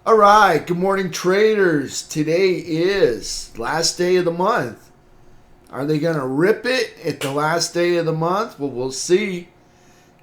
All right, good morning, traders. Today is last day of the month. Are they going to rip it at the last day of the month? Well, we'll see.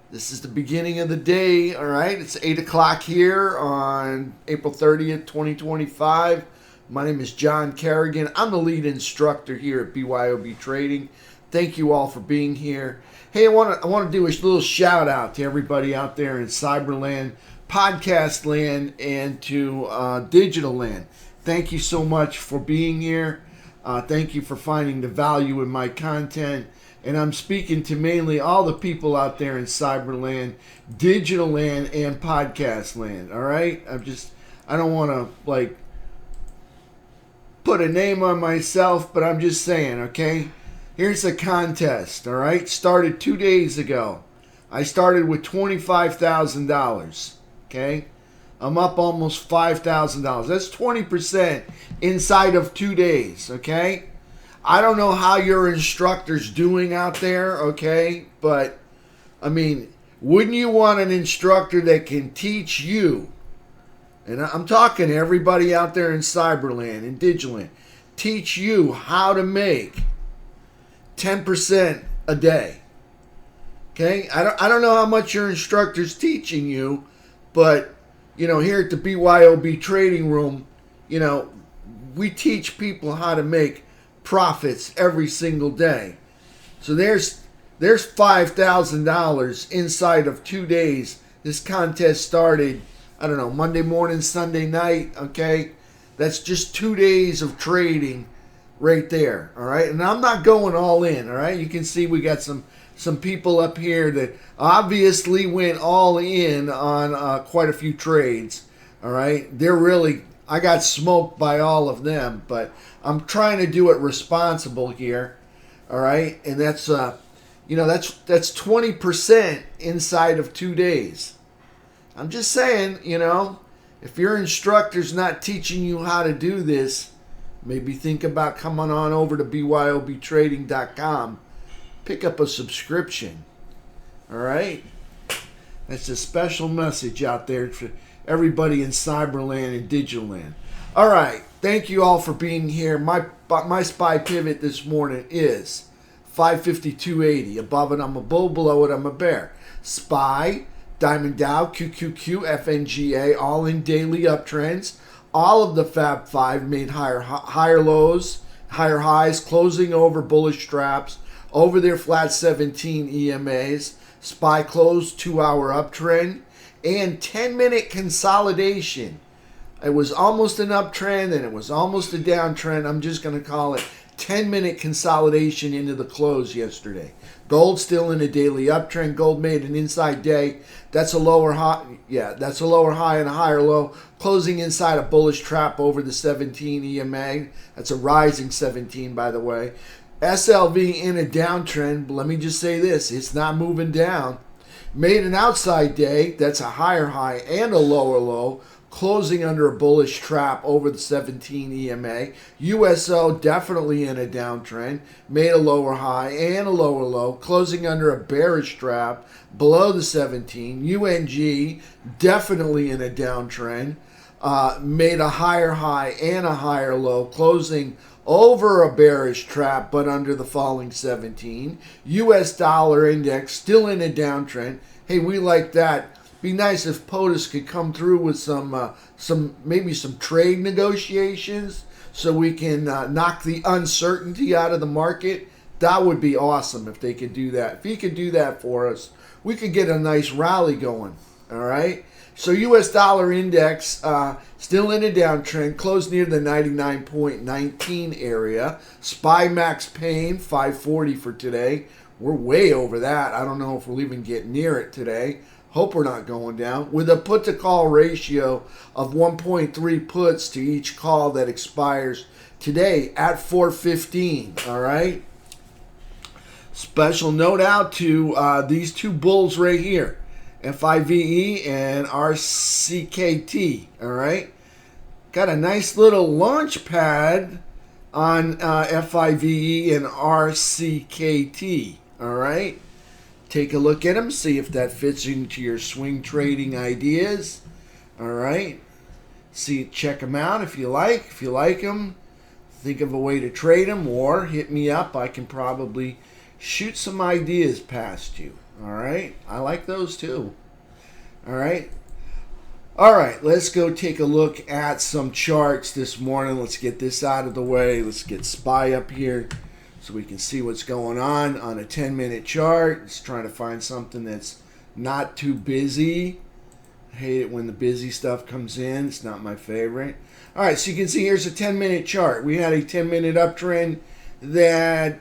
This is the beginning of the day, all right? It's 8 o'clock here on April 30th, 2025. My name is John Kerrigan. I'm the lead instructor here at BYOB Trading. Thank you all for being here. Hey, I want to do a little shout out to everybody out there in Cyberland, podcast land, and to digital land. Thank you so much for being here. Thank you for finding the value in my content. And I'm speaking to mainly all the people out there in Cyberland, digital land, and podcast land. All right? I don't want to put a name on myself, but I'm just saying, okay? Here's a contest, all right? Started 2 days ago. I started with $25,000, okay? I'm up almost $5,000. That's 20% inside of 2 days, okay? I don't know how your instructor's doing out there, okay? But, I mean, wouldn't you want an instructor that can teach you? And I'm talking to everybody out there in Cyberland and Digiland. Teach you how to make 10% a day. Okay? I don't know how much your instructor's teaching you, but, here at the BYOB Trading Room, we teach people how to make profits every single day. So there's $5,000 inside of 2 days. This contest started, I don't know, Monday morning, Sunday night, okay? That's just 2 days of trading right there, all right? And I'm not going all in, all right? You can see we got some people up here that obviously went all in on quite a few trades, all right? I got smoked by all of them, but I'm trying to do it responsible here, all right? And that's, that's 20% inside of 2 days. I'm just saying, if your instructor's not teaching you how to do this, maybe think about coming on over to BYOBtrading.com. Pick up a subscription. All right? That's a special message out there for everybody in Cyberland and Digital Land. All right. Thank you all for being here. My SPY pivot this morning is 552.80. Above it, I'm a bull. Below it, I'm a bear. SPY, Diamond Dow, QQQ, FNGA, all in daily uptrends. All of the Fab 5 made higher lows, higher highs, closing over bullish traps, over their flat 17 EMAs. SPY closed 2-hour uptrend and 10-minute consolidation. It was almost an uptrend and it was almost a downtrend. I'm just going to call it 10-minute consolidation into the close yesterday. Gold still in a daily uptrend. Gold made an inside day. That's a lower high. Yeah, that's a lower high and a higher low. Closing inside a bullish trap over the 17 EMA. That's a rising 17, by the way. SLV in a downtrend. But let me just say this. It's not moving down. Made an outside day. That's a higher high and a lower low. Closing under a bullish trap over the 17 EMA. USO definitely in a downtrend. Made a lower high and a lower low. Closing under a bearish trap below the 17. UNG definitely in a downtrend. Made a higher high and a higher low. Closing over a bearish trap but under the falling 17. US dollar index still in a downtrend. Hey, we like that. Be nice if POTUS could come through with maybe some trade negotiations so we can knock the uncertainty out of the market. That would be awesome if they could do that. If he could do that for us, we could get a nice rally going. All right. So U.S. dollar index still in a downtrend, closed near the 99.19 area. SPY max pain 540 for today. We're way over that. I don't know if we'll even get near it today. Hope we're not going down. With a put to call ratio of 1.3 puts to each call that expires today at 4:15. All right. Special note out to these two bulls right here, FIVE and RCKT. All right. Got a nice little launch pad on FIVE and RCKT. All right. Take a look at them, see if that fits into your swing trading ideas. All right. See, check them out if you like. If you like them, think of a way to trade them, or hit me up. I can probably shoot some ideas past you. All right, I like those too. All right. All right, let's go take a look at some charts this morning. Let's get this out of the way. Let's get SPY up here so we can see what's going on a 10-minute chart. Let's try to find something that's not too busy. I hate it when the busy stuff comes in. It's not my favorite. All right, so you can see here's a 10-minute chart. We had a 10-minute uptrend that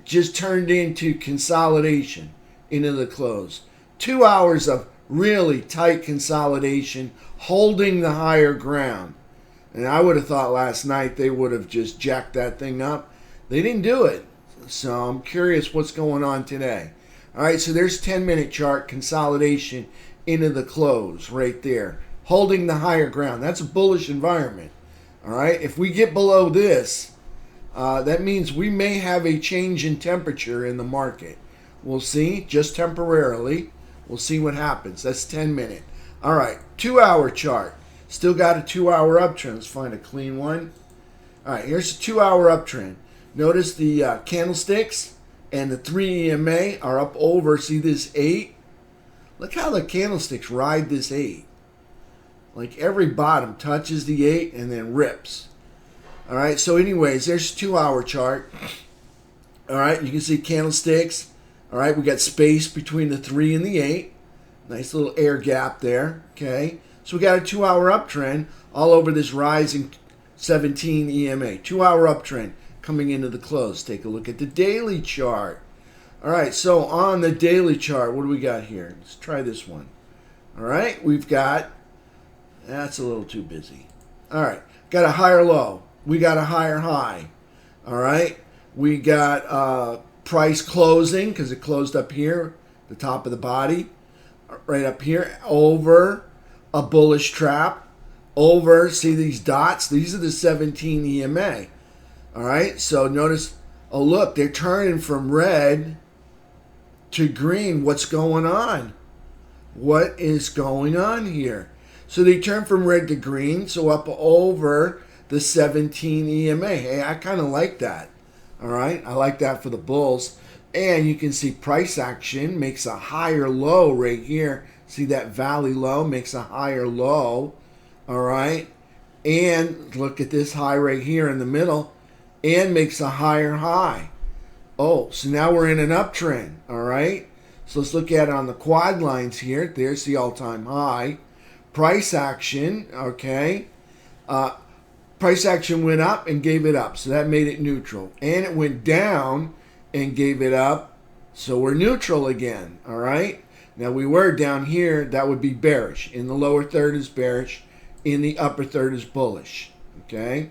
just turned into consolidation into the close. 2 hours of really tight consolidation, holding the higher ground. And I would have thought last night they would have just jacked that thing up. They didn't do it. So I'm curious what's going on today. All right, so there's 10-minute chart consolidation into the close right there, holding the higher ground. That's a bullish environment. All right, if we get below this, that means we may have a change in temperature in the market. We'll see, just temporarily. We'll see what happens. That's 10-minute. All right, 2-hour chart. Still got a 2-hour uptrend. Let's find a clean one. All right, here's a 2-hour uptrend. Notice the candlesticks and the 3 EMA are up over. See this 8? Look how the candlesticks ride this 8. Like every bottom touches the 8 and then rips. All right, so anyways, there's a 2-hour chart. All right, you can see candlesticks. All right, we got space between the 3 and the 8. Nice little air gap there, okay? So we got a 2-hour uptrend all over this rising 17 EMA. 2-hour uptrend coming into the close. Take a look at the daily chart. All right, so on the daily chart, what do we got here? Let's try this one. All right, we've got, that's a little too busy. All right, got a higher low. We got a higher high. All right, we got price closing because it closed up here, the top of the body, right up here, over a bullish trap, over, see these dots? These are the 17 EMA. All right, so notice, oh look, they're turning from red to green. What's going on? What is going on here? So they turn from red to green, so up over the 17 EMA. Hey, I kind of like that. All right, I like that for the bulls. And you can see price action makes a higher low right here. See that valley low makes a higher low. All right, and look at this high right here in the middle and makes a higher high. Oh, so now we're in an uptrend. All right, so let's look at it on the quad lines here. There's the all-time high. Price action, okay. Price action went up and gave it up, so that made it neutral. And it went down and gave it up, so we're neutral again, all right? Now we were down here, that would be bearish. In the lower third is bearish, in the upper third is bullish, okay?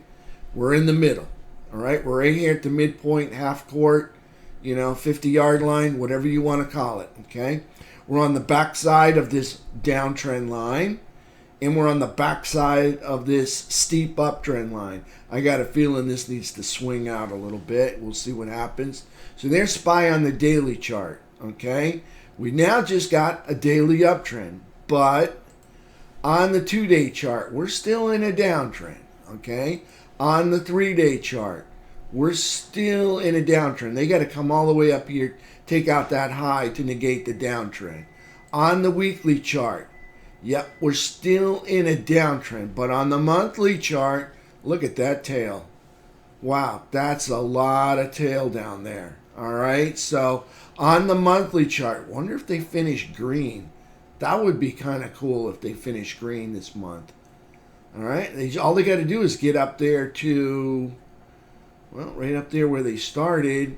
We're in the middle, all right? We're right here at the midpoint, half court, 50-yard line, whatever you want to call it, okay? We're on the backside of this downtrend line, and we're on the backside of this steep uptrend line. I got a feeling this needs to swing out a little bit. We'll see what happens. So there's SPY on the daily chart, okay? We now just got a daily uptrend, but on the 2-day chart, we're still in a downtrend, okay? On the 3-day chart, we're still in a downtrend. They got to come all the way up here, take out that high to negate the downtrend. On the weekly chart, yep, we're still in a downtrend, but on the monthly chart, look at that tail. Wow, that's a lot of tail down there. All right, so on the monthly chart, wonder if they finish green. That would be kind of cool if they finish green this month. All right, all they got to do is get up there to, well, right up there where they started,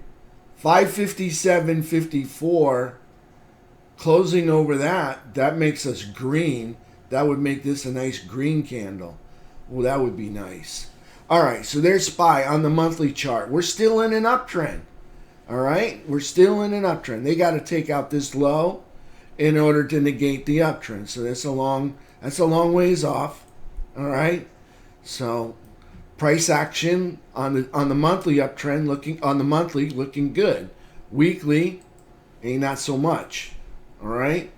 557.54. Closing over that makes us green. That would make this a nice green candle. Well, that would be nice. All right, so there's SPY on the monthly chart. We're still in an uptrend. All right, we're still in an uptrend. They got to take out this low in order to negate the uptrend. So that's a long ways off. All right, so price action on the monthly uptrend looking good. Weekly, ain't not so much. All right,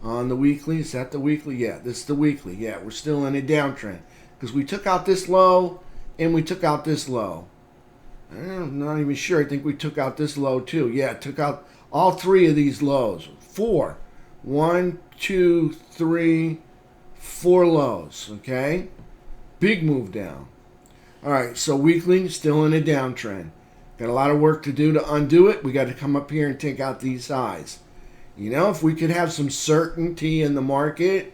on the weekly, is that the weekly? Yeah, this is the weekly. Yeah, we're still in a downtrend. Because we took out this low and we took out this low. I'm not even sure. I think we took out this low too. Yeah, took out all three of these lows. 4. 1, 2, 3, 4 lows. Okay? Big move down. All right, so weekly, still in a downtrend. Got a lot of work to do to undo it. We got to come up here and take out these highs. You know, if we could have some certainty in the market,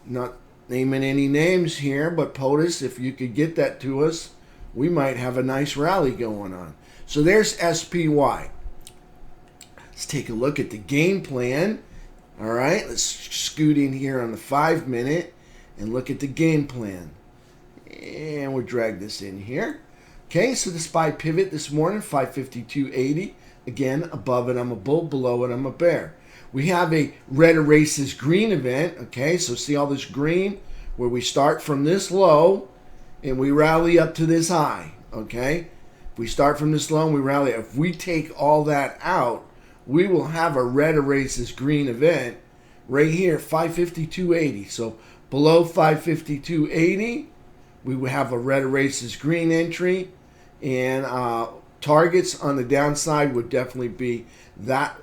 not naming any names here, but POTUS, if you could get that to us, we might have a nice rally going on. So there's SPY. Let's take a look at the game plan. All right, let's scoot in here on the 5-minute and look at the game plan. And we'll drag this in here. Okay, so the SPY pivot this morning, 552.80. Again, above it, I'm a bull. Below it, I'm a bear. We have a red erases green event. Okay, so see all this green? Where we start from this low and we rally up to this high. Okay, if we start from this low and we rally, if we take all that out, we will have a red erases green event right here, 552.80. So below 552.80, we would have a red erases green entry, and targets on the downside would definitely be that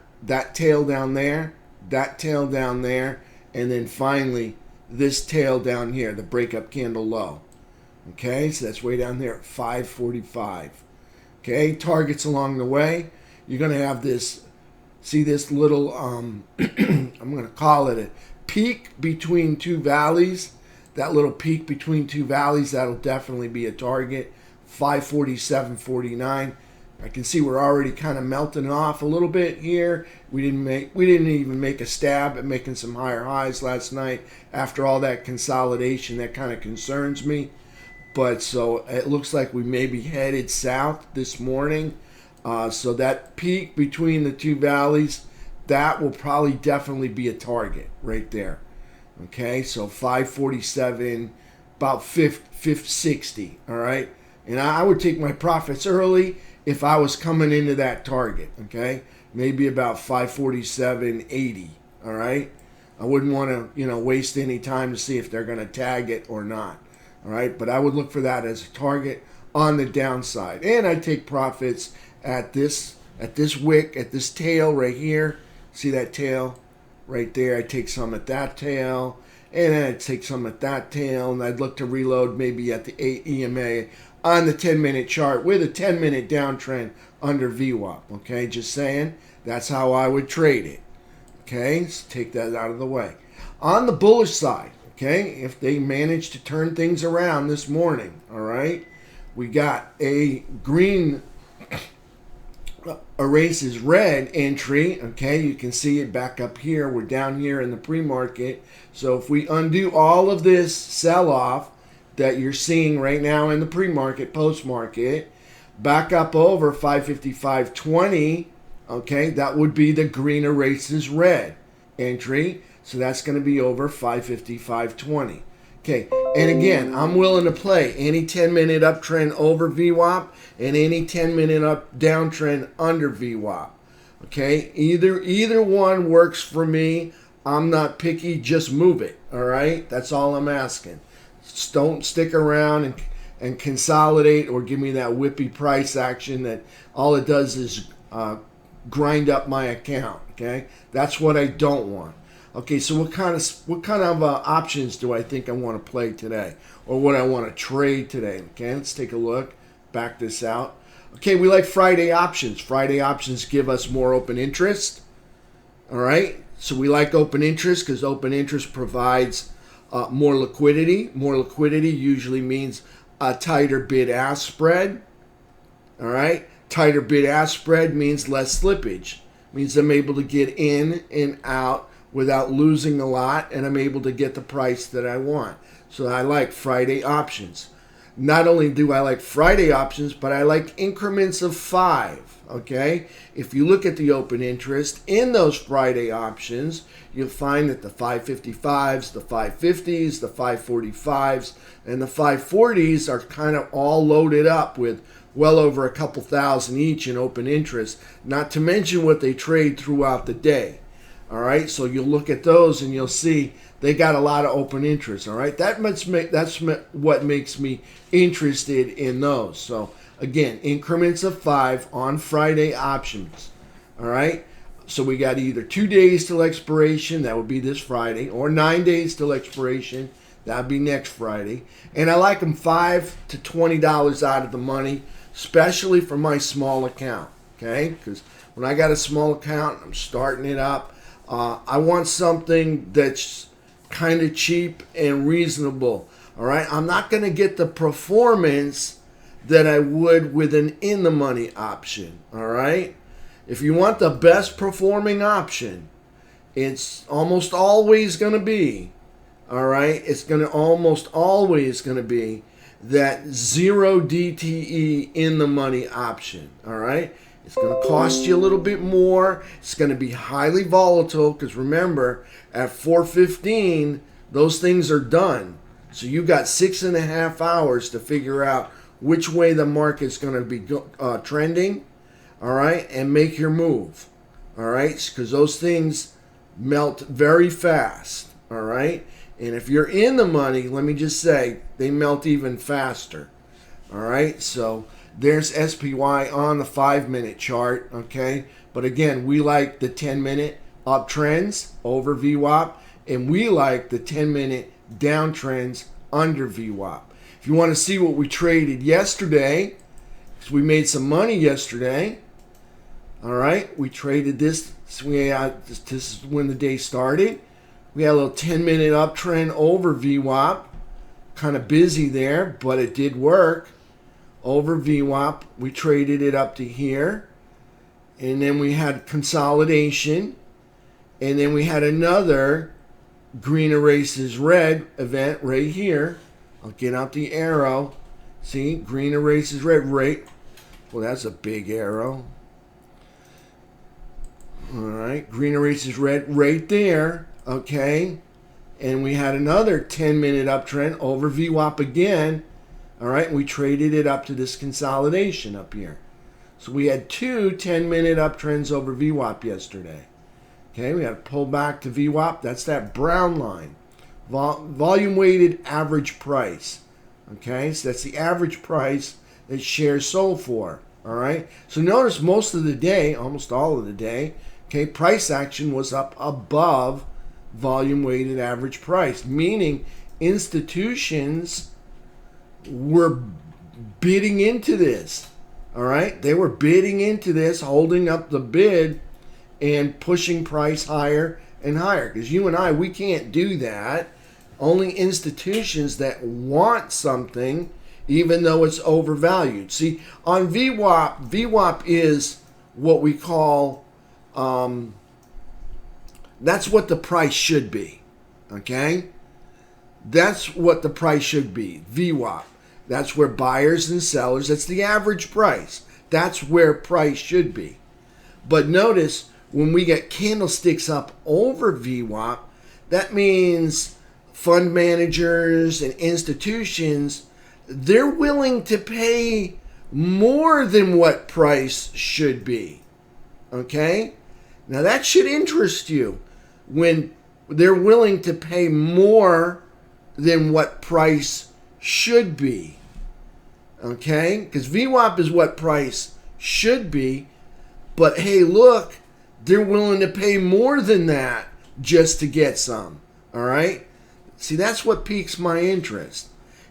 tail down there, that tail down there, and then finally this tail down here, the breakup candle low. Okay, so that's way down there at 545. Okay, targets along the way. You're going to have this, see this little, I'm going to call it a peak between two valleys. That little peak between two valleys, that'll definitely be a target. 547.49. I can see we're already kind of melting off a little bit here. We didn't even make a stab at making some higher highs last night after all that consolidation. That kind of concerns me. But so it looks like we may be headed south this morning. So that peak between the two valleys, that will probably definitely be a target right there. Okay, so 547, about 560, all right? And I would take my profits early if I was coming into that target, okay? Maybe about 547.80, all right? I wouldn't want to, waste any time to see if they're going to tag it or not, all right? But I would look for that as a target on the downside. And I take profits at this wick, at this tail right here. See that tail? Right there, I take some at that tail, and then I'd take some at that tail, and I'd look to reload maybe at the 8 EMA on the 10-minute chart with a 10-minute downtrend under VWAP. Okay, just saying, that's how I would trade it. Okay, so take that out of the way. On the bullish side, okay, if they manage to turn things around this morning, all right, we got a green erases red entry. Okay, you can see it back up here. We're down here in the pre-market. So if we undo all of this sell-off that you're seeing right now in the pre-market, post-market, back up over 555.20, okay, that would be the green erases red entry. So that's going to be over 555.20. Okay, and again, I'm willing to play any 10-minute uptrend over VWAP and any 10-minute downtrend under VWAP. Okay, either one works for me. I'm not picky, just move it, all right? That's all I'm asking. Just don't stick around and consolidate or give me that whippy price action that all it does is grind up my account, okay? That's what I don't want. Okay, so what kind of options do I think I want to play today, or what I want to trade today? Okay, let's take a look. Back this out. Okay, we like Friday options. Friday options give us more open interest. All right, so we like open interest because open interest provides more liquidity. More liquidity usually means a tighter bid-ask spread. All right, tighter bid-ask spread means less slippage. Means I'm able to get in and out without losing a lot, and I'm able to get the price that I want. So I like Friday options. Not only do I like Friday options, but I like increments of 5, okay? If you look at the open interest in those Friday options, you'll find that the 555s, the 550s, the 545s, and the 540s are kind of all loaded up with well over a couple thousand each in open interest, not to mention what they trade throughout the day. All right, so you'll look at those and you'll see they got a lot of open interest. All right, that's what makes me interested in those. So again, increments of 5 on Friday options. All right, so we got either 2 days till expiration, that would be this Friday, or 9 days till expiration, that would be next Friday. And I like them $5 to $20 out of the money, especially for my small account. Okay, because when I got a small account, I'm starting it up. I want something that's kind of cheap and reasonable. All right, I'm not going to get the performance that I would with an in the money option. All right, if you want the best performing option, it's almost always going to be, all right, it's going to almost always going to be that 0 DTE in the money option. All right. It's going to cost you a little bit more. It's going to be highly volatile because remember, at 4:15, those things are done. So you got 6.5 hours to figure out which way the market's going to be trending, all right, and make your move, all right, because those things melt very fast, all right. And if you're in the money, let me just say, they melt even faster, all right. So there's SPY on the 5-minute chart, okay? But again, we like the 10-minute uptrends over VWAP, and we like the 10-minute downtrends under VWAP. If you want to see what we traded yesterday, because we made some money yesterday, all right? We traded this. This is when the day started. We had a little 10-minute uptrend over VWAP. Kind of busy there, but it did work. Over VWAP, we traded it up to here, and then we had consolidation, and then we had another green erases red event right here. I'll get out the arrow. See, green erases red, right? Well, that's a big arrow. All right, green erases red right there, okay? And we had another 10-minute uptrend over VWAP again. All right, we traded it up to this consolidation up here. So we had 2 10-minute uptrends over VWAP yesterday. Okay, we had to pull back to VWAP. That's that brown line. Volume weighted average price. Okay, so that's the average price that shares sold for. All right, so notice most of the day, almost all of the day, okay, price action was up above volume weighted average price, meaning institutions were bidding into this. All right, they were bidding into this, holding up the bid and pushing price higher and higher, because you and I, we can't do that. Only institutions that want something even though it's overvalued. See, on VWAP is what we call that's what the price should be. Okay, that's what the price should be. VWAP, that's where buyers and sellers, that's the average price. That's where price should be. But notice when we get candlesticks up over VWAP, that means fund managers and institutions, they're willing to pay more than what price should be. Okay? Now that should interest you when they're willing to pay more than what price should be. Okay? Because VWAP is what price should be. But hey, look, they're willing to pay more than that just to get some. All right? See, that's what piques my interest.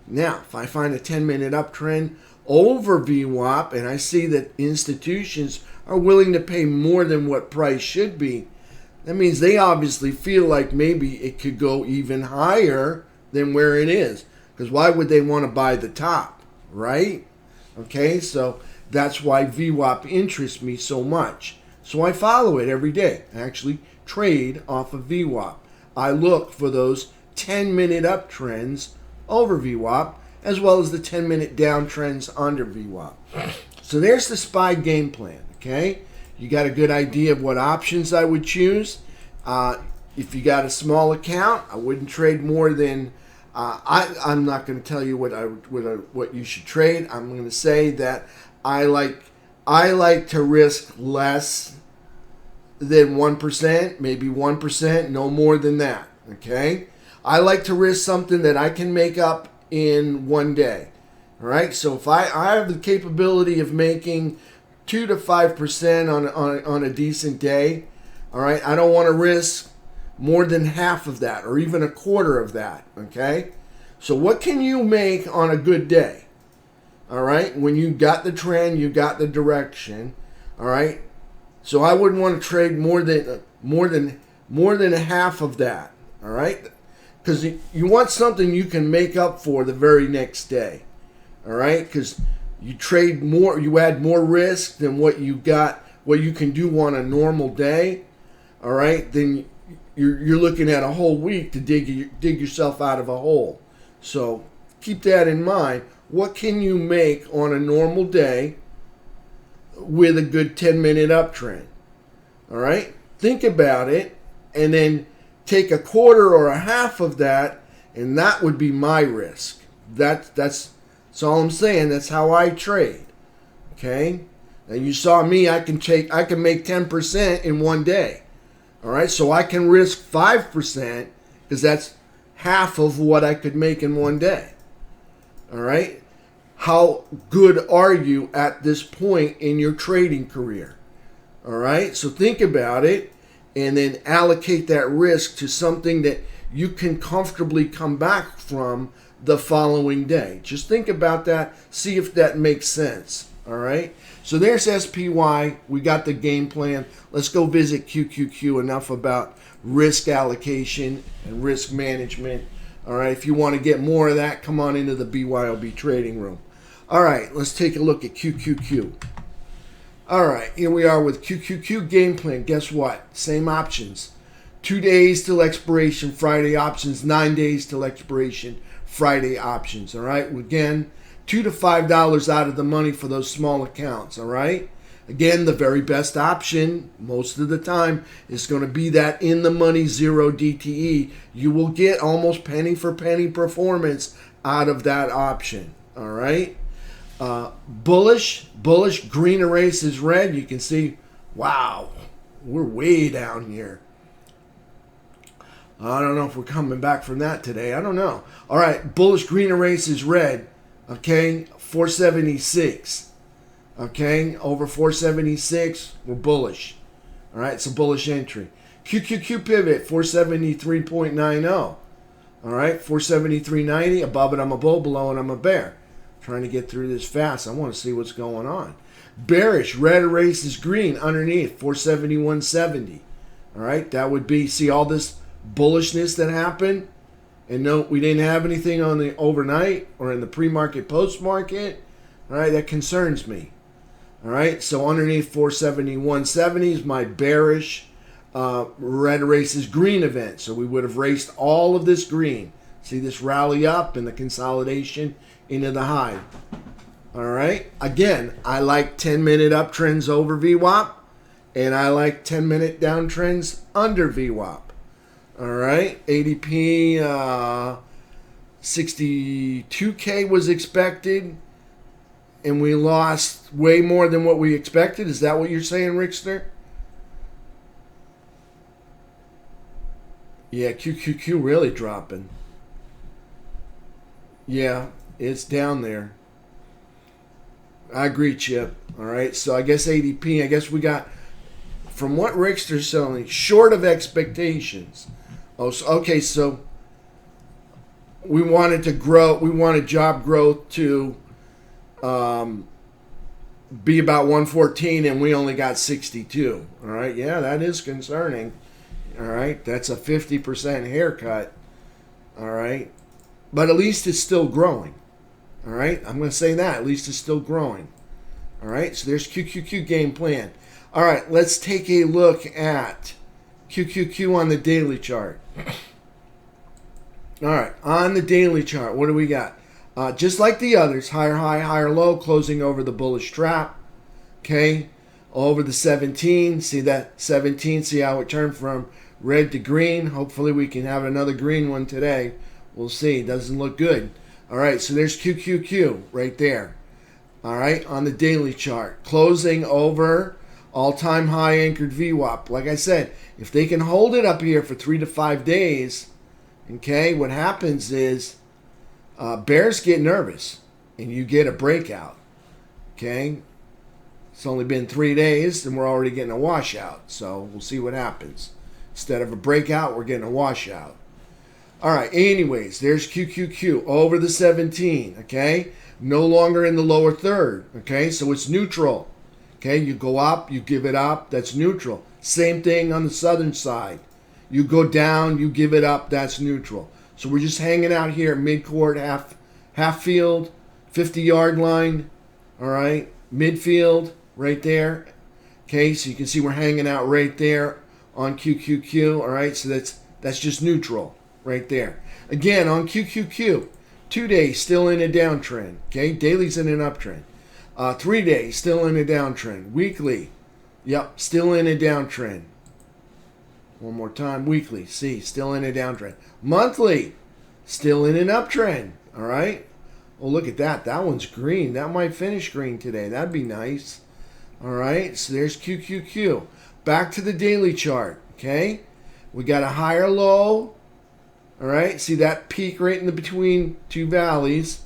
Now, if I find a 10-minute uptrend over VWAP and I see that institutions are willing to pay more than what price should be, that means they obviously feel like maybe it could go even higher than where it is. Because why would they want to buy the top, right? Okay, so that's why VWAP interests me so much. So I follow it every day. I actually trade off of VWAP. I look for those 10-minute uptrends over VWAP, as well as the 10-minute downtrends under VWAP. So there's the SPY game plan, okay? You got a good idea of what options I would choose. If you got a small account, I wouldn't trade more than, I'm not going to tell you what you should trade. I'm going to say that I like to risk less than 1%, maybe 1%, no more than that. Okay? I like to risk something that I can make up in one day. All right? So if I have the capability of making 2 to 5% on a decent day, all right, I don't want to risk more than half of that or even a quarter of that. Okay? So what can you make on a good day? All right? When you got the trend, you got the direction. All right? So I wouldn't want to trade more than half of that. All right? Because you want something you can make up for the very next day. All right? Because you trade more, you add more risk than what you can do on a normal day. All right? Then you're looking at a whole week to dig yourself out of a hole. So keep that in mind. What can you make on a normal day with a good 10-minute uptrend? All right? Think about it and then take a quarter or a half of that, and that would be my risk. That's all I'm saying. That's how I trade. Okay? And you saw me, I can make 10% in one day. All right? So I can risk 5% because that's half of what I could make in one day. All right? How good are you at this point in your trading career? All right? So think about it and then allocate that risk to something that you can comfortably come back from the following day. Just think about that. See if that makes sense. All right? So there's SPY. We got the game plan. Let's go visit QQQ. Enough about risk allocation and risk management. All right? If you want to get more of that, come on into the BYOB Trading Room. All right, let's take a look at QQQ. All right, here we are with QQQ game plan. Guess what? Same options. 2 days till expiration, Friday options. 9 days till expiration, Friday options. All right, again, $2 to $5 out of the money for those small accounts. All right, again, the very best option most of the time is going to be that in the money 0 DTE. You will get almost penny for penny performance out of that option. All right. Bullish, green erases red. You can see, wow, we're way down here. I don't know if we're coming back from that today. I don't know. All right, bullish, green erases red. Okay, 476. Okay, over 476, we're bullish. All right, it's a bullish entry. QQQ pivot, 473.90. All right, 473.90. Above it, I'm a bull. Below it, I'm a bear. Trying to get through this fast. I want to see what's going on. Bearish, red erases green underneath, 471.70. All right, that would be, see all this bullishness that happened? And no, we didn't have anything on the overnight or in the pre-market, post-market. All right, that concerns me. All right, so underneath 471.70 is my bearish red erases green event. So we would have raced all of this green. See this rally up and the consolidation into the high. All right. Again, I like 10-minute uptrends over VWAP, and I like 10-minute downtrends under VWAP. All right. ADP 62K was expected, and we lost way more than what we expected. Is that what you're saying, Rickster? Yeah, QQQ really dropping. Yeah, it's down there. I agree, Chip. All right, so I guess ADP, I guess we got, from what Rickster's selling, short of expectations. Oh, so, okay, so we wanted to grow, we wanted job growth to be about 114, and we only got 62. All right, yeah, that is concerning. All right, that's a 50% haircut. All right, but at least it's still growing. All right, I'm going to say that. At least it's still growing. All right, so there's QQQ game plan. All right, let's take a look at QQQ on the daily chart. All right, on the daily chart, what do we got? Just like the others, higher high, higher low, closing over the bullish trap. Okay, over the 17. See that 17? See how it turned from red to green? Hopefully we can have another green one today. We'll see. Doesn't look good. All right, so there's QQQ right there. All right, on the daily chart. Closing over All-time high anchored VWAP. Like I said, if they can hold it up here for 3 to 5 days, okay, what happens is bears get nervous and you get a breakout. Okay, it's only been 3 days and we're already getting a washout. So we'll see what happens. Instead of a breakout, we're getting a washout. All right, anyways, there's QQQ over the 17, okay? No longer in the lower third, okay? So it's neutral, okay? You go up, you give it up, that's neutral. Same thing on the southern side. You go down, you give it up, that's neutral. So we're just hanging out here at midcourt, half field, 50-yard line, all right? Midfield, right there. Okay, so you can see we're hanging out right there on QQQ, all right? So that's just neutral right there. Again, on QQQ, 2 days still in a downtrend, okay? Daily's in an uptrend. 3 days still in a downtrend. Weekly, yep, still in a downtrend. One more time, weekly, see, still in a downtrend. Monthly, still in an uptrend, all right? Oh, look at that. That one's green. That might finish green today. That'd be nice. All right, so there's QQQ. Back to the daily chart, okay? We got a higher low, all right? See that peak right in the between two valleys,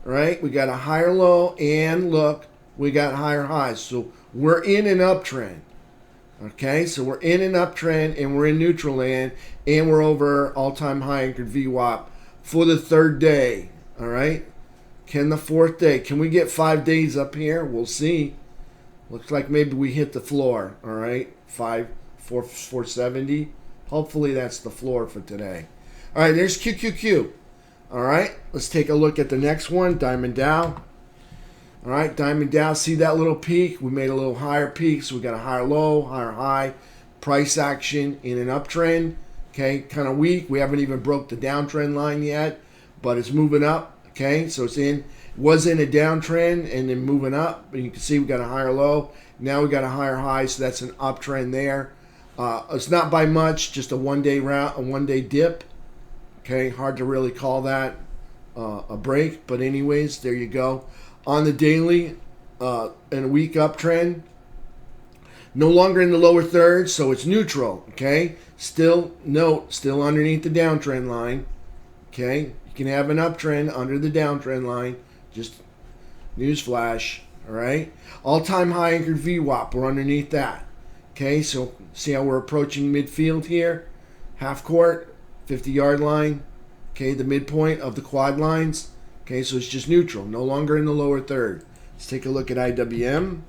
all right? We got a higher low, and look, we got higher highs. So we're in an uptrend, okay? So we're in an uptrend, and we're in neutral land, and we're over all-time high anchored VWAP for the third day, all right? Can the fourth day, can we get 5 days up here? We'll see. Looks like maybe we hit the floor, all right? 470. Hopefully that's the floor for today. All right, there's QQQ. All right, let's take a look at the next one, Diamond Dow. All right, Diamond Dow, see that little peak? We made a little higher peak, so we got a higher low, higher high. Price action in an uptrend, okay? Kind of weak. We haven't even broke the downtrend line yet, but it's moving up. Okay, so was in a downtrend and then moving up. And you can see we got a higher low. Now we got a higher high, so that's an uptrend there. It's not by much, just a one-day dip. Okay, hard to really call that a break, but anyways, there you go. On the daily, in a week uptrend, no longer in the lower third, so it's neutral. Okay, still underneath the downtrend line. Okay. You can have an uptrend under the downtrend line. Just newsflash, all right? All-time high anchored VWAP, we're underneath that. Okay, so see how we're approaching midfield here? Half court, 50-yard line. Okay, the midpoint of the quad lines. Okay, so it's just neutral, no longer in the lower third. Let's take a look at IWM.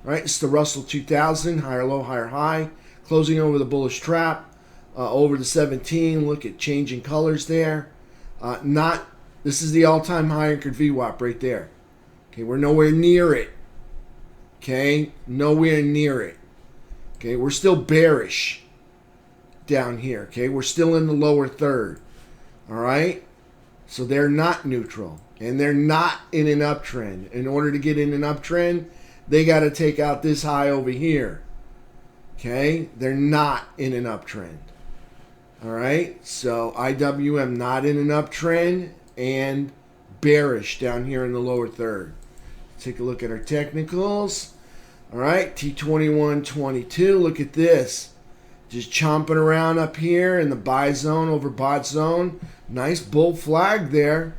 All right, it's the Russell 2000, higher low, higher high. Closing over the bullish trap, over the 17. Look at changing colors there. This is the all-time high anchored VWAP right there. Okay, we're nowhere near it. Okay, nowhere near it. Okay, we're still bearish down here. Okay, we're still in the lower third. All right, so they're not neutral and they're not in an uptrend. In order to get in an uptrend, they got to take out this high over here. Okay, they're not in an uptrend. All right, so IWM not in an uptrend and bearish down here in the lower third. Take a look at our technicals. All right, T2122, look at this. Just chomping around up here in the buy zone over bot zone. Nice bull flag there.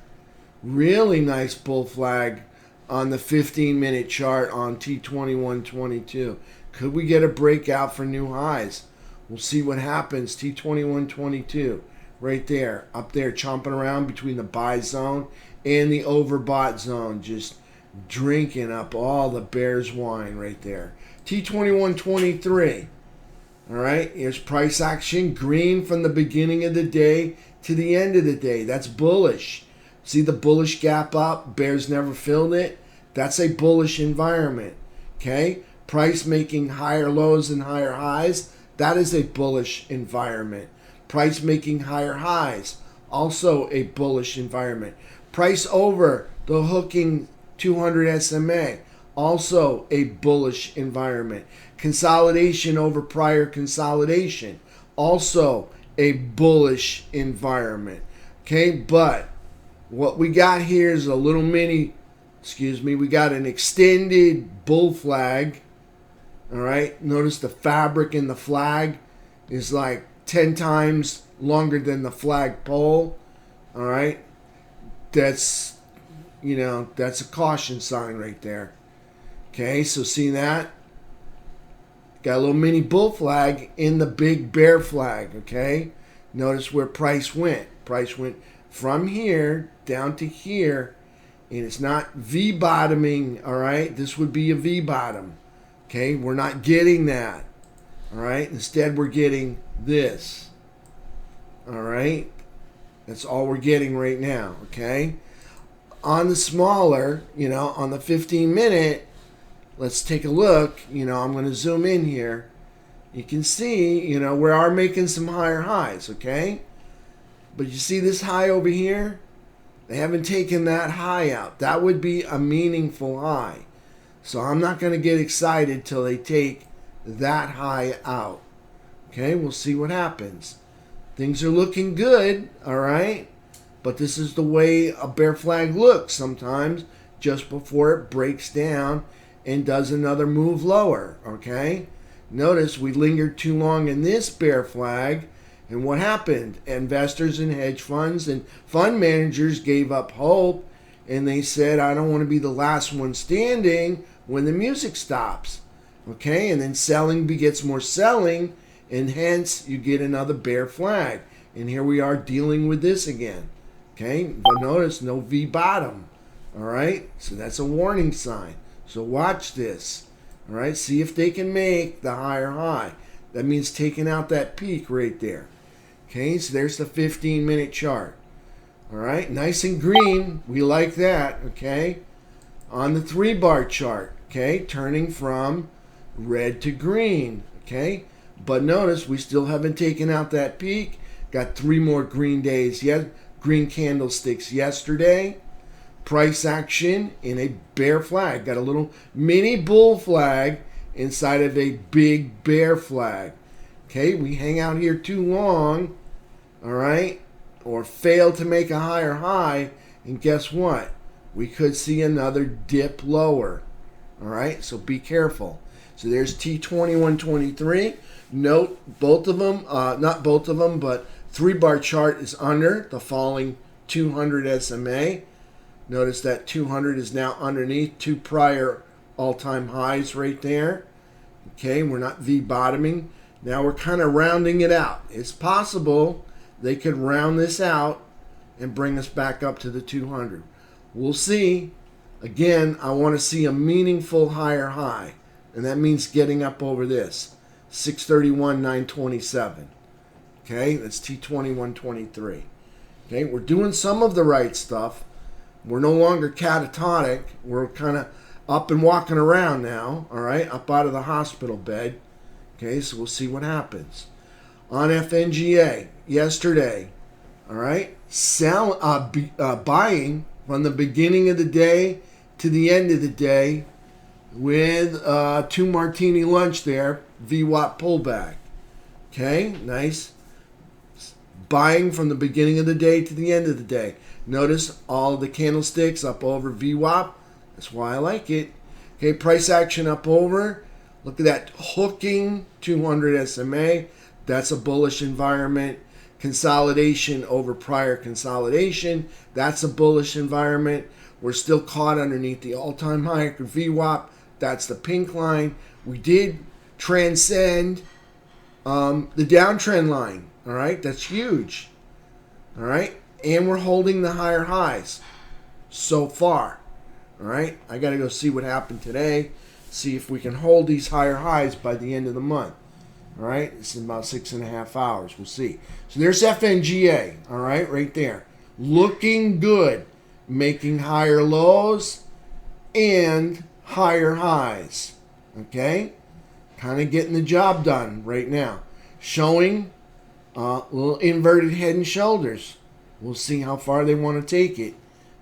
Really nice bull flag on the 15-minute chart on T2122. Could we get a breakout for new highs? We'll see what happens. T2122 right there, up there, chomping around between the buy zone and the overbought zone, just drinking up all the bear's wine right there. T2123. All right, here's price action, green from the beginning of the day to the end of the day. That's bullish. See the bullish gap up? Bears never filled it. That's a bullish environment. Okay, price making higher lows and higher highs. That is a bullish environment. Price making higher highs, also a bullish environment. Price over the hooking 200 SMA, also a bullish environment. Consolidation over prior consolidation, also a bullish environment. Okay, but what we got here is a little we got an extended bull flag. All right, notice the fabric in the flag is like 10 times longer than the flag pole. All right, that's, that's a caution sign right there. Okay, so see that? Got a little mini bull flag in the big bear flag. Okay, notice where price went. Price went from here down to here, and it's not V bottoming. All right, this would be a V bottom. Okay, we're not getting that. All right, instead we're getting this. All right, that's all we're getting right now. Okay, on the smaller, on the 15-minute, let's take a look. I'm going to zoom in here. You can see, we are making some higher highs. Okay, but you see this high over here? They haven't taken that high out. That would be a meaningful high. So I'm not going to get excited till they take that high out. Okay, we'll see what happens. Things are looking good, all right? But this is the way a bear flag looks sometimes, just before it breaks down and does another move lower, okay? Notice we lingered too long in this bear flag, and what happened? Investors and hedge funds and fund managers gave up hope, and they said, I don't want to be the last one standing when the music stops. Okay, and then selling begets more selling, and hence you get another bear flag. And here we are dealing with this again. Okay, but notice no V bottom. All right, so that's a warning sign. So watch this. All right, see if they can make the higher high. That means taking out that peak right there. Okay, so there's the 15-minute chart. All right, nice and green. We like that. Okay, on the 3-bar chart. Okay, turning from red to green. Okay, but notice we still haven't taken out that peak. Got 3 more green days yet. Green candlesticks yesterday. Price action in a bear flag. Got a little mini bull flag inside of a big bear flag. Okay, we hang out here too long. All right, or fail to make a higher high, and guess what? We could see another dip lower. All right, so be careful. So there's T2123. Note both of them, not both of them, but 3-bar chart is under the falling 200 SMA. Notice that 200 is now underneath 2 prior all-time highs right there. Okay, we're not V-bottoming. Now we're kind of rounding it out. It's possible they could round this out and bring us back up to the 200. We'll see. Again, I want to see a meaningful higher high, and that means getting up over this 631,927. Okay, that's T2123. Okay, we're doing some of the right stuff. We're no longer catatonic. We're kind of up and walking around now. All right, up out of the hospital bed. Okay, so we'll see what happens. On FNGA yesterday, all right, buying from the beginning of the day to the end of the day with 2 martini lunch there, VWAP pullback. Okay, nice. Buying from the beginning of the day to the end of the day. Notice all the candlesticks up over VWAP. That's why I like it. Okay, price action up over. Look at that hooking 200 SMA. That's a bullish environment. Consolidation over prior consolidation. That's a bullish environment. We're still caught underneath the all-time high for VWAP. That's the pink line. We did transcend the downtrend line. All right, that's huge. All right, and we're holding the higher highs so far. All right, I got to go see what happened today. See if we can hold these higher highs by the end of the month. All right, it's in about 6.5 hours. We'll see. So there's FNGA. All right, right there, looking good, making higher lows and higher highs. Okay, kind of getting the job done right now. Showing little inverted head and shoulders. We'll see how far they want to take it.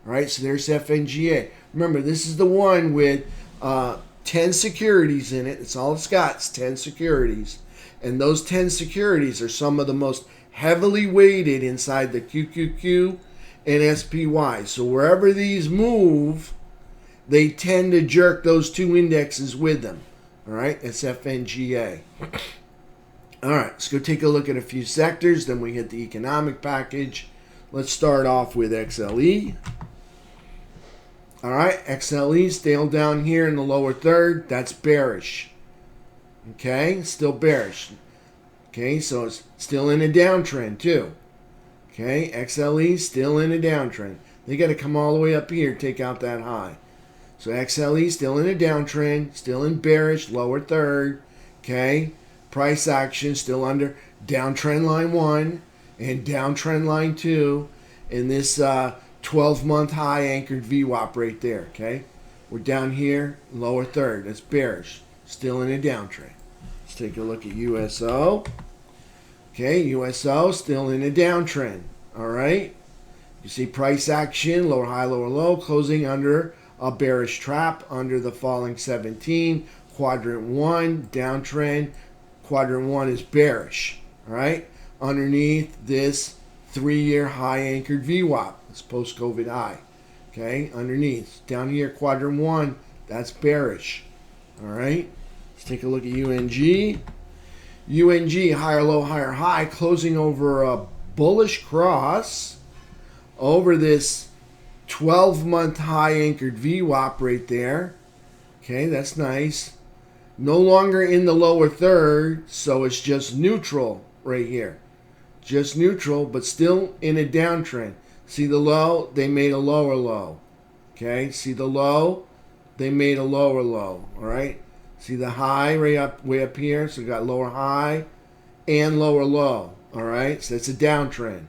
All right, so there's FNGA. Remember, this is the one with 10 securities in it. It's all it's got. It's 10 securities. And those 10 securities are some of the most heavily weighted inside the QQQ and SPY. So wherever these move, they tend to jerk those 2 indexes with them. All right, that's FNGA. All right, let's go take a look at a few sectors. Then we hit the economic package. Let's start off with XLE. All right, XLE still down here in the lower third. That's bearish. Okay, still bearish. Okay, so it's still in a downtrend too. Okay, XLE still in a downtrend. They got to come all the way up here, take out that high. So XLE still in a downtrend, still in bearish, lower third. Okay, price action still under downtrend line 1 and downtrend line 2 in this 12-month high anchored VWAP right there. Okay, we're down here, lower third. That's bearish, still in a downtrend. Let's take a look at USO. Okay, USO still in a downtrend. All right, you see price action, lower high, lower low, closing under a bearish trap under the falling 17. Quadrant 1, downtrend. Quadrant 1 is bearish. All right, underneath this 3-year high anchored VWAP. It's post-COVID high. Okay, underneath. Down here, quadrant 1, that's bearish. All right, let's take a look at UNG. UNG, higher low, higher high, closing over a bullish cross over this 12-month high anchored VWAP right there. Okay, that's nice. No longer in the lower third, so it's just neutral right here. Just neutral, but still in a downtrend. See the low? They made a lower low. Okay, see the low? They made a lower low. All right. See the high way up here? So we got lower high and lower low. All right, so it's a downtrend.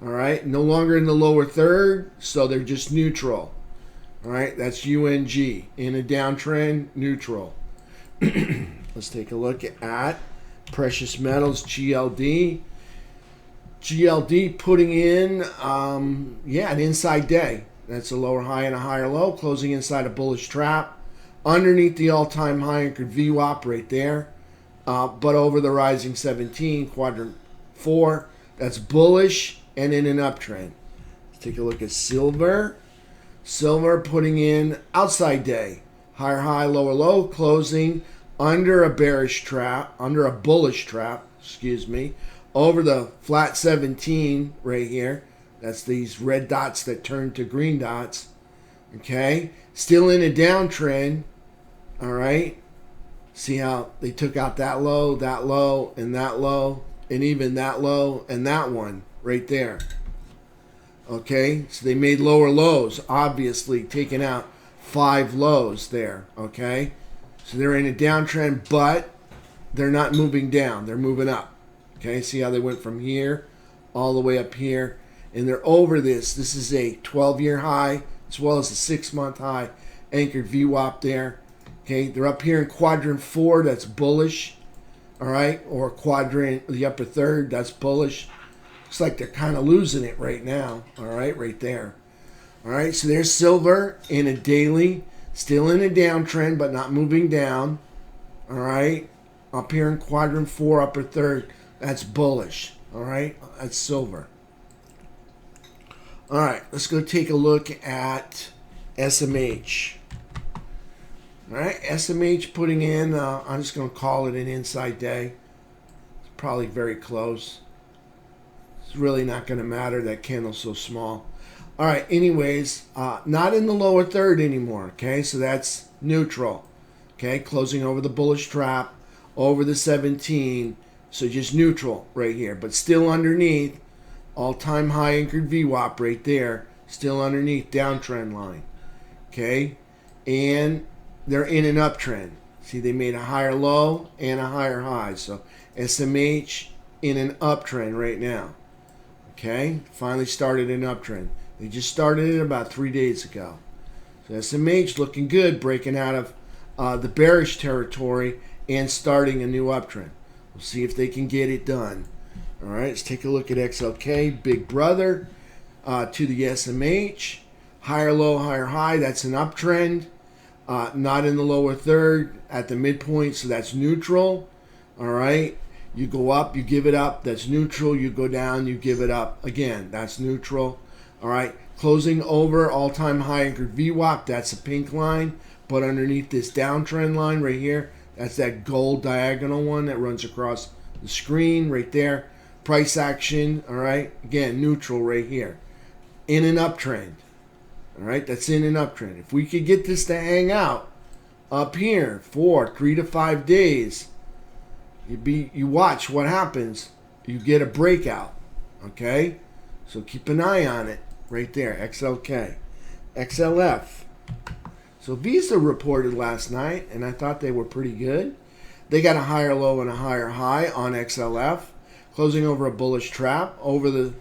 All right, no longer in the lower third, so they're just neutral. All right, that's UNG. In a downtrend, neutral. Let's take a look at precious metals, GLD. GLD putting in, an inside day. That's a lower high and a higher low, closing inside a bullish trap. Underneath the all-time high anchored VWAP right there, but over the rising 17, quadrant 4. That's bullish and in an uptrend. Let's take a look at silver. Silver putting in outside day, higher high, lower low, closing under a bearish trap, under a bullish trap, over the flat 17 right here. That's these red dots that turn to green dots. Okay, still in a downtrend. All right, see how they took out that low, and that low, and even that low, and that one right there. Okay, so they made lower lows, obviously taking out 5 lows there. Okay, so they're in a downtrend, but they're not moving down, they're moving up. Okay, see how they went from here all the way up here, and they're over this. This is a 12-year high as well as a 6-month high anchored VWAP there. Okay, they're up here in quadrant 4, that's bullish. All right, or quadrant, the upper third, that's bullish. Looks like they're kind of losing it right now. All right, right there. All right, so there's silver in a daily, still in a downtrend, but not moving down. All right, up here in quadrant 4, upper third, that's bullish. All right, that's silver. All right, let's go take a look at SMH. All right, SMH putting in, I'm just going to call it an inside day. It's probably very close. It's really not going to matter. That candle's so small. All right, anyways, not in the lower third anymore. Okay, so that's neutral. Okay, closing over the bullish trap, over the 17. So just neutral right here, but still underneath all-time high anchored VWAP right there, still underneath downtrend line. Okay, and they're in an uptrend. See, they made a higher low and a higher high. So SMH in an uptrend right now. Okay, finally started an uptrend. They just started it about 3 days ago. So SMH looking good, breaking out of the bearish territory and starting a new uptrend. We'll see if they can get it done. All right, let's take a look at XLK, big brother to the SMH. Higher low, higher high, that's an uptrend. Not in the lower third at the midpoint, so that's neutral. All right, you go up, you give it up, that's neutral. You go down, you give it up. Again, that's neutral. All right, closing over all-time high anchored VWAP, that's a pink line. But underneath this downtrend line right here, That's that gold diagonal one that runs across the screen right there. Price action, all right? Again, neutral right here. In an uptrend. All right, that's in an uptrend. If we could get this to hang out up here for 3 to 5 days, you watch what happens. You get a breakout, okay? So keep an eye on it right there, XLK. XLF. So Visa reported last night, and I thought they were pretty good. They got a higher low and a higher high on XLF, closing over a bullish trap over the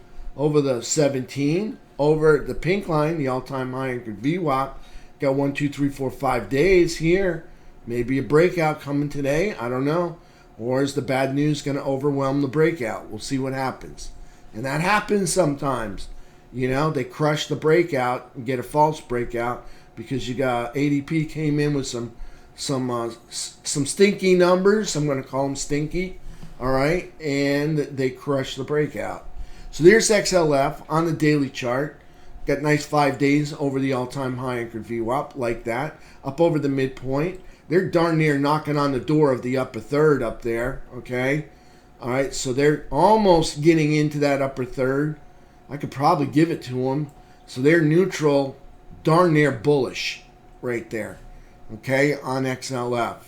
17, over the pink line, the all-time high anchored VWAP. Got 1, 2, 3, 4, 5 days here. Maybe a breakout coming today. I don't know. Or is the bad news going to overwhelm the breakout? We'll see what happens. And that happens sometimes. You know, they crush the breakout and get a false breakout because you got ADP came in with some stinky numbers. I'm going to call them stinky. All right, and they crush the breakout. So there's XLF on the daily chart. Got nice 5 days over the all-time high anchored VWAP like that, up over the midpoint. They're darn near knocking on the door of the upper third up there. Okay, all right, so they're almost getting into that upper third. I could probably give it to them. So they're neutral, darn near bullish right there, okay, on XLF.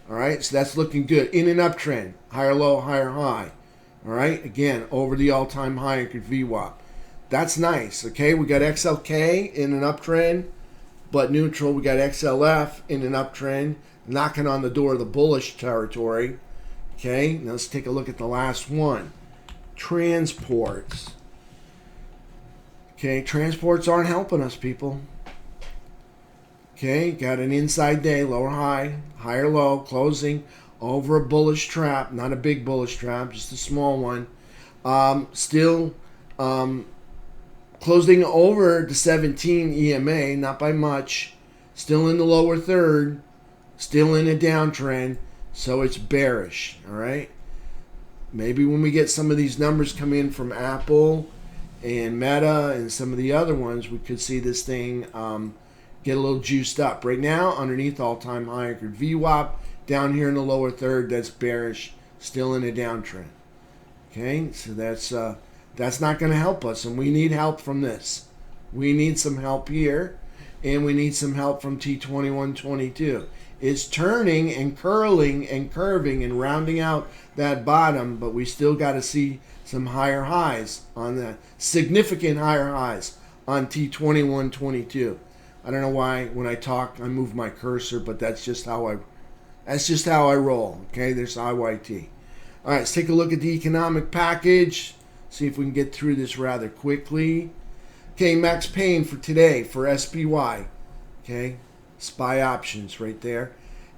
All right, so that's looking good. In an uptrend, higher low, higher high. All right, again, over the all-time high anchored VWAP. That's nice, okay? We got XLK in an uptrend, but neutral. We got XLF in an uptrend, knocking on the door of the bullish territory. Okay, now let's take a look at the last one. Transports. Okay, transports aren't helping us, people. Okay, got an inside day, lower high, higher low, closing over a bullish trap. Not a big bullish trap, just a small one. Still closing over the 17 EMA, not by much. Still in the lower third, still in a downtrend, so it's bearish, all right? Maybe when we get some of these numbers come in from Apple and Meta and some of the other ones, we could see this thing get a little juiced up. Right now, underneath all-time high anchored VWAP, down here in the lower third, that's bearish, still in a downtrend. Okay, so that's not going to help us, and we need help from this. We need some help here, and we need some help from T2122. It's turning and curling and curving and rounding out that bottom, but we still got to see some higher highs on that, significant higher highs on T2122. I don't know why when I talk I move my cursor, but that's just how I roll. Okay, there's IYT. All right, let's take a look at the economic package. See if we can get through this rather quickly. Okay, max pain for today for SPY. Okay, SPY options right there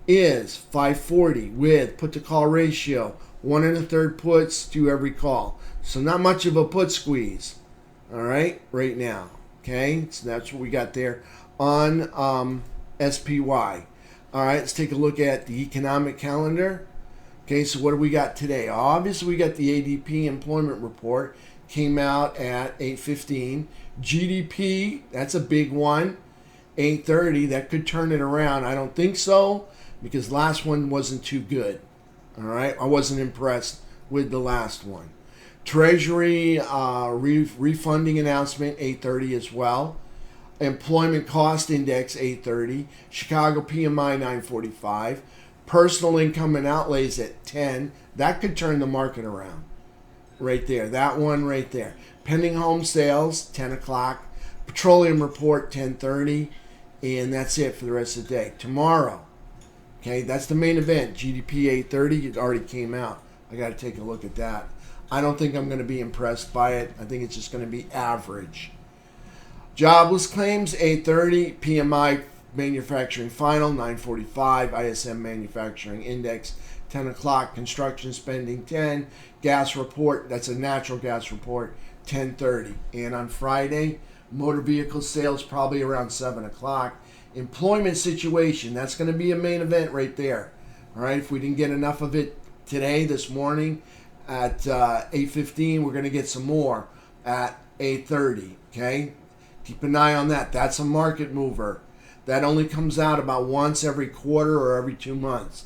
is 540 with put to call ratio 1 1/3 puts to every call. So not much of a put squeeze. All right, right now. Okay, so that's what we got there on SPY. All right, let's take a look at the economic calendar. Okay, so what do we got today? Obviously, we got the ADP employment report. Came out at 8:15. GDP, that's a big one. 8:30, that could turn it around. I don't think so, because last one wasn't too good. All right, I wasn't impressed with the last one. Treasury refunding announcement, 8:30 as well. Employment cost index, 8:30. Chicago PMI, 9:45. Personal income and outlays at 10. That could turn the market around. Right there. That one right there. Pending home sales, 10 o'clock. Petroleum report, 10:30. And that's it for the rest of the day. Tomorrow, okay, that's the main event. GDP 8:30. It already came out. I got to take a look at that. I don't think I'm going to be impressed by it. I think it's just going to be average. Jobless claims, 8:30. PMI manufacturing final, 9:45. ISM manufacturing index, 10 o'clock. Construction spending, 10. Gas report, that's a natural gas report, 10:30. And on Friday, motor vehicle sales probably around 7 o'clock. Employment situation, that's going to be a main event right there. All right, if we didn't get enough of it today, this morning at 8:15, we're going to get some more at 8:30. Okay, keep an eye on that. That's a market mover. That only comes out about once every quarter or every 2 months.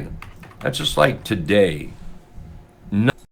like today.